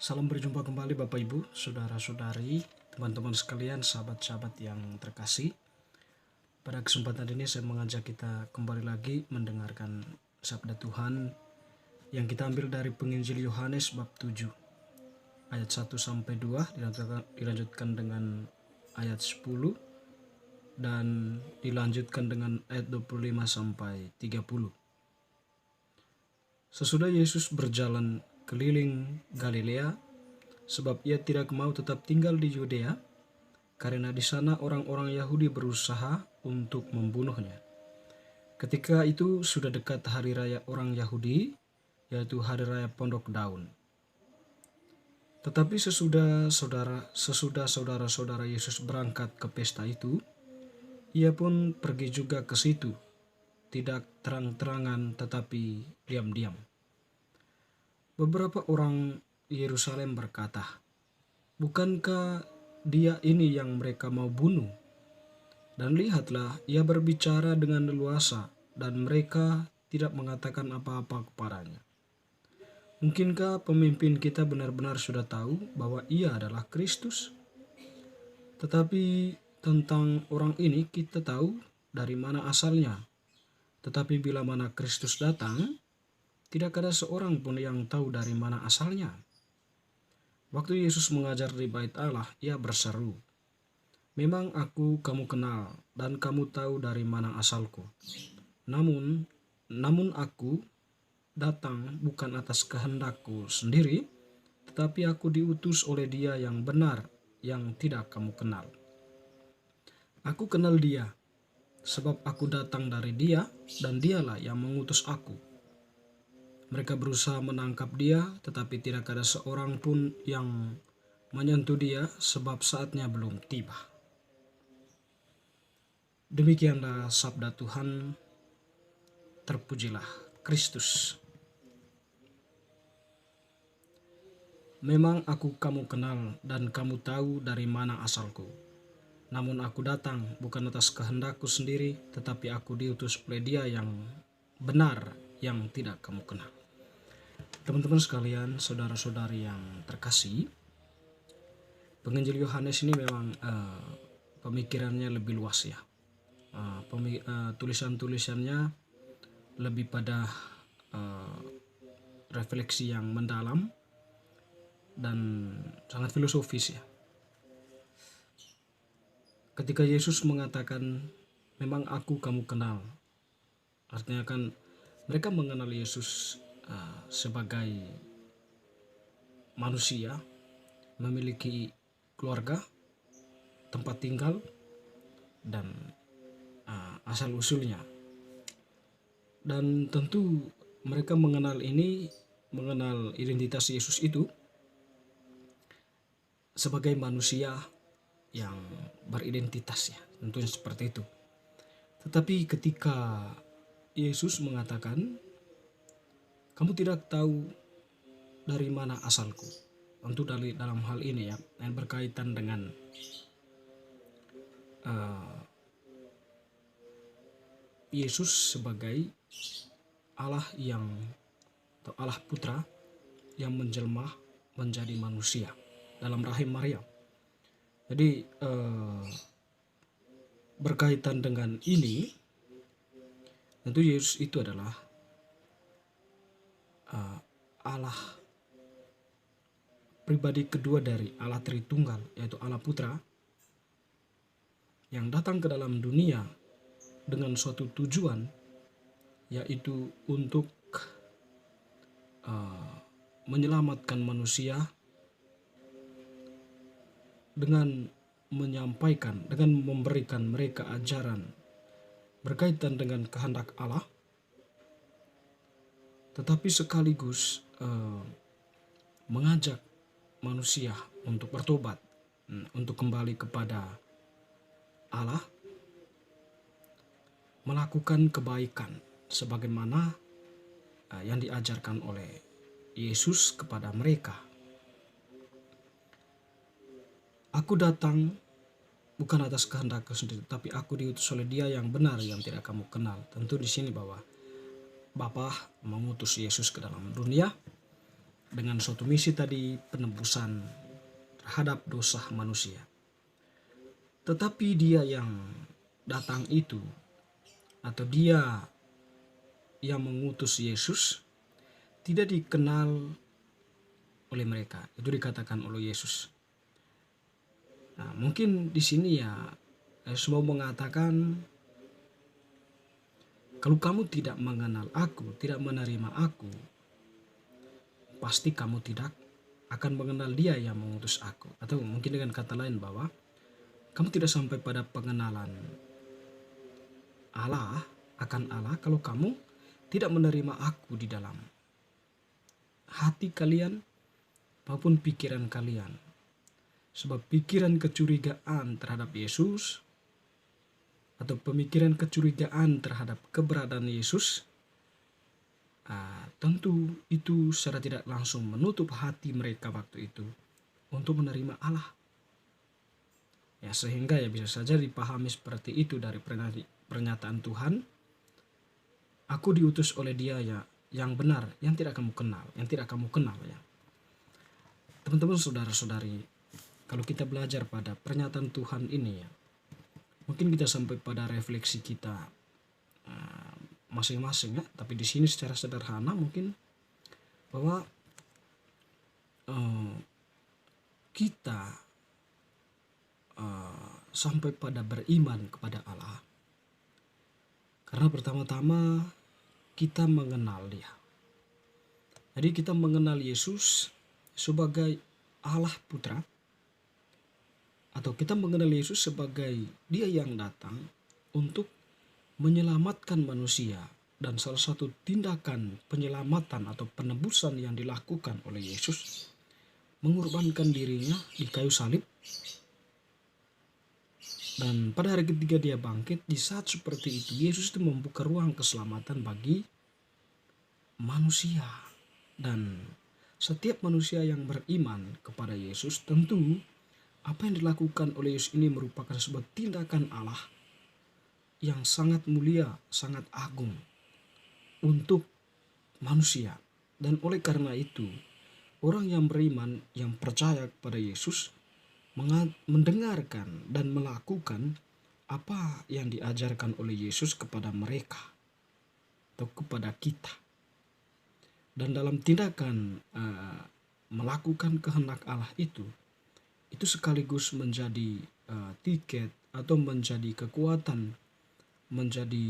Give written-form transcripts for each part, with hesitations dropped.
Salam berjumpa kembali Bapak Ibu, Saudara-saudari, teman-teman sekalian, sahabat-sahabat yang terkasih. Pada kesempatan ini saya mengajak kita kembali lagi mendengarkan sabda Tuhan yang kita ambil dari penginjil Yohanes bab 7 ayat 1-2, dilanjutkan dengan ayat 10 dan dilanjutkan dengan ayat 25-30. Sesudah Yesus berjalan keliling Galilea, sebab ia tidak mau tetap tinggal di Yudea, karena di sana orang-orang Yahudi berusaha untuk membunuhnya. Ketika itu sudah dekat hari raya orang Yahudi, yaitu hari raya Pondok Daun. Tetapi sesudah saudara-saudara Yesus berangkat ke pesta itu, ia pun pergi juga ke situ, tidak terang-terangan tetapi diam-diam. Beberapa orang Yerusalem berkata, "Bukankah dia ini yang mereka mau bunuh? Dan lihatlah, ia berbicara dengan leluasa dan mereka tidak mengatakan apa-apa kepadanya. Mungkinkah pemimpin kita benar-benar sudah tahu bahwa ia adalah Kristus? Tetapi tentang orang ini kita tahu dari mana asalnya. Tetapi bila mana Kristus datang, tidak ada seorang pun yang tahu dari mana asalnya." Waktu Yesus mengajar di bait Allah, ia berseru, "Memang aku kamu kenal dan kamu tahu dari mana asalku. Namun aku datang bukan atas kehendakku sendiri, tetapi aku diutus oleh Dia yang benar, yang tidak kamu kenal. Aku kenal Dia, sebab aku datang dari Dia dan Dialah yang mengutus aku." Mereka berusaha menangkap dia, tetapi tidak ada seorang pun yang menyentuh dia, sebab saatnya belum tiba. Demikianlah sabda Tuhan. Terpujilah Kristus. "Memang aku kamu kenal dan kamu tahu dari mana asalku. Namun aku datang bukan atas kehendakku sendiri, tetapi aku diutus oleh Dia yang benar, yang tidak kamu kenal." Teman-teman sekalian, saudara-saudari yang terkasih, penginjil Yohanes ini memang pemikirannya lebih luas ya. Tulisan-tulisannya lebih pada refleksi yang mendalam dan sangat filosofis ya. Ketika Yesus mengatakan, "Memang aku kamu kenal," artinya kan mereka mengenal Yesus sebagai manusia, memiliki keluarga, tempat tinggal, dan asal-usulnya. Dan tentu mereka mengenal identitas Yesus itu sebagai manusia yang beridentitas ya, tentunya seperti itu. Tetapi ketika Yesus mengatakan, "Kamu tidak tahu dari mana asalku," tentu dalam hal ini ya, yang berkaitan dengan Yesus sebagai Allah atau Allah Putra yang menjelma menjadi manusia dalam rahim Maria. Jadi berkaitan dengan ini, tentu Yesus itu adalah Allah pribadi kedua dari Allah Tritunggal, yaitu Allah Putra, yang datang ke dalam dunia dengan suatu tujuan, yaitu untuk menyelamatkan manusia dengan menyampaikan, dengan memberikan mereka ajaran berkaitan dengan kehendak Allah, tetapi sekaligus mengajak manusia untuk bertobat, untuk kembali kepada Allah, melakukan kebaikan sebagaimana yang diajarkan oleh Yesus kepada mereka. "Aku datang bukan atas kehendakku sendiri, tapi aku diutus oleh Dia yang benar, yang tidak kamu kenal." Tentu di sini bahwa Bapa mengutus Yesus ke dalam dunia dengan suatu misi tadi, penebusan terhadap dosa manusia. Tetapi dia yang datang itu, atau dia yang mengutus Yesus, tidak dikenal oleh mereka. Itu dikatakan oleh Yesus. Nah, mungkin di sini ya Yesus mau mengatakan, kalau kamu tidak mengenal aku, tidak menerima aku, pasti kamu tidak akan mengenal dia yang mengutus aku. Atau mungkin dengan kata lain bahwa kamu tidak sampai pada pengenalan Allah, akan Allah, kalau kamu tidak menerima aku di dalam hati kalian maupun pikiran kalian. Sebab pikiran kecurigaan terhadap Yesus atau pemikiran kecurigaan terhadap keberadaan Yesus, tentu itu secara tidak langsung menutup hati mereka waktu itu untuk menerima Allah. Ya, sehingga ya bisa saja dipahami seperti itu dari pernyataan Tuhan, aku diutus oleh dia ya yang benar, yang tidak kamu kenal ya. Teman-teman, saudara-saudari, kalau kita belajar pada pernyataan Tuhan ini ya, mungkin kita sampai pada refleksi kita masing-masing ya. Tapi di sini secara sederhana mungkin bahwa kita sampai pada beriman kepada Allah karena pertama-tama kita mengenal dia. Jadi kita mengenal Yesus sebagai Allah Putra, atau kita mengenal Yesus sebagai dia yang datang untuk menyelamatkan manusia. Dan salah satu tindakan penyelamatan atau penebusan yang dilakukan oleh Yesus, mengorbankan dirinya di kayu salib. Dan pada hari ketiga dia bangkit. Di saat seperti itu Yesus itu membuka ruang keselamatan bagi manusia. Dan setiap manusia yang beriman kepada Yesus, tentu apa yang dilakukan oleh Yesus ini merupakan sebuah tindakan Allah yang sangat mulia, sangat agung untuk manusia. Dan oleh karena itu, orang yang beriman, yang percaya kepada Yesus, mendengarkan dan melakukan apa yang diajarkan oleh Yesus kepada mereka atau kepada kita. Dan dalam tindakan melakukan kehendak Allah itu sekaligus menjadi tiket atau menjadi kekuatan, menjadi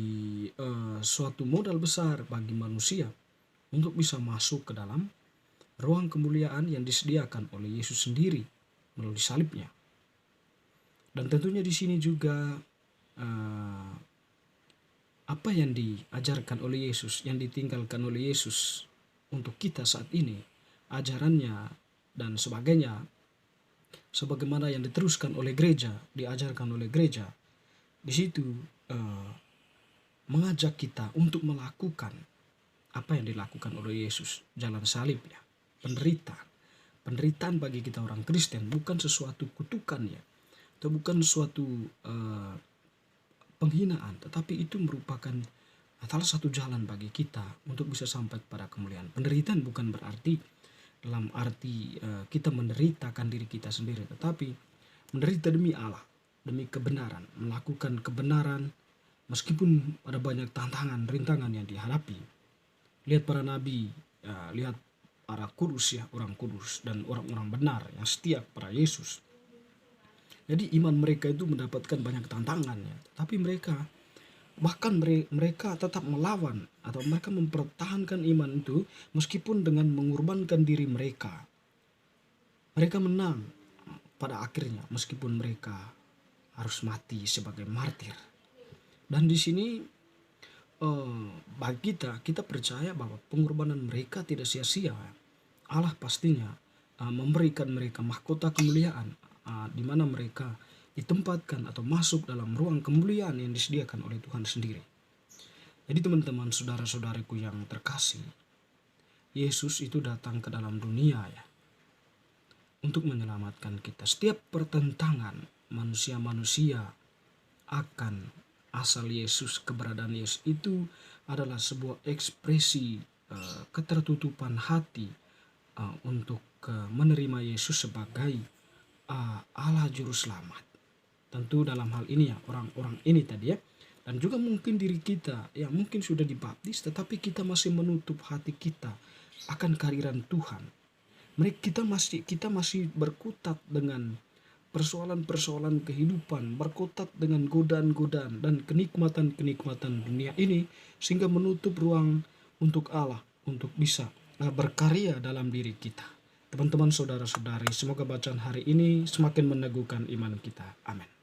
suatu modal besar bagi manusia untuk bisa masuk ke dalam ruang kemuliaan yang disediakan oleh Yesus sendiri melalui salibnya. Dan tentunya di sini juga apa yang diajarkan oleh Yesus, yang ditinggalkan oleh Yesus untuk kita saat ini, ajarannya dan sebagainya, sebagaimana yang diteruskan oleh gereja, diajarkan oleh gereja, di situ mengajak kita untuk melakukan apa yang dilakukan oleh Yesus, jalan salib ya, penderitaan. Penderitaan bagi kita orang Kristen bukan sesuatu kutukan ya, atau bukan suatu penghinaan, tetapi itu merupakan salah satu jalan bagi kita untuk bisa sampai kepada kemuliaan. Penderitaan bukan berarti dalam arti kita menderitakan diri kita sendiri, tetapi menderita demi Allah, demi kebenaran, melakukan kebenaran meskipun ada banyak tantangan, rintangan yang dihadapi. Lihat para nabi, lihat para kudus ya, orang kudus dan orang-orang benar yang setia kepada Yesus. Jadi iman mereka itu mendapatkan banyak tantangan ya, tapi mereka tetap melawan atau mereka mempertahankan iman itu meskipun dengan mengorbankan diri mereka. Mereka menang pada akhirnya meskipun mereka harus mati sebagai martir. Dan di sini bagi kita percaya bahwa pengorbanan mereka tidak sia-sia. Allah pastinya memberikan mereka mahkota kemuliaan, di mana mereka ditempatkan atau masuk dalam ruang kemuliaan yang disediakan oleh Tuhan sendiri. Jadi teman-teman, saudara-saudariku yang terkasih, Yesus itu datang ke dalam dunia ya, untuk menyelamatkan kita. Setiap pertentangan manusia-manusia akan asal Yesus, keberadaan Yesus itu adalah sebuah ekspresi ketertutupan hati untuk menerima Yesus sebagai Allah Juru Selamat. Tentu dalam hal ini ya orang-orang ini tadi ya. Dan juga mungkin diri kita yang mungkin sudah dibaptis tetapi kita masih menutup hati kita akan kehadiran Tuhan. Kita masih berkutat dengan persoalan-persoalan kehidupan, berkutat dengan godaan-godaan dan kenikmatan-kenikmatan dunia ini sehingga menutup ruang untuk Allah untuk bisa berkarya dalam diri kita. Teman-teman, saudara-saudari, semoga bacaan hari ini semakin meneguhkan iman kita. Amin.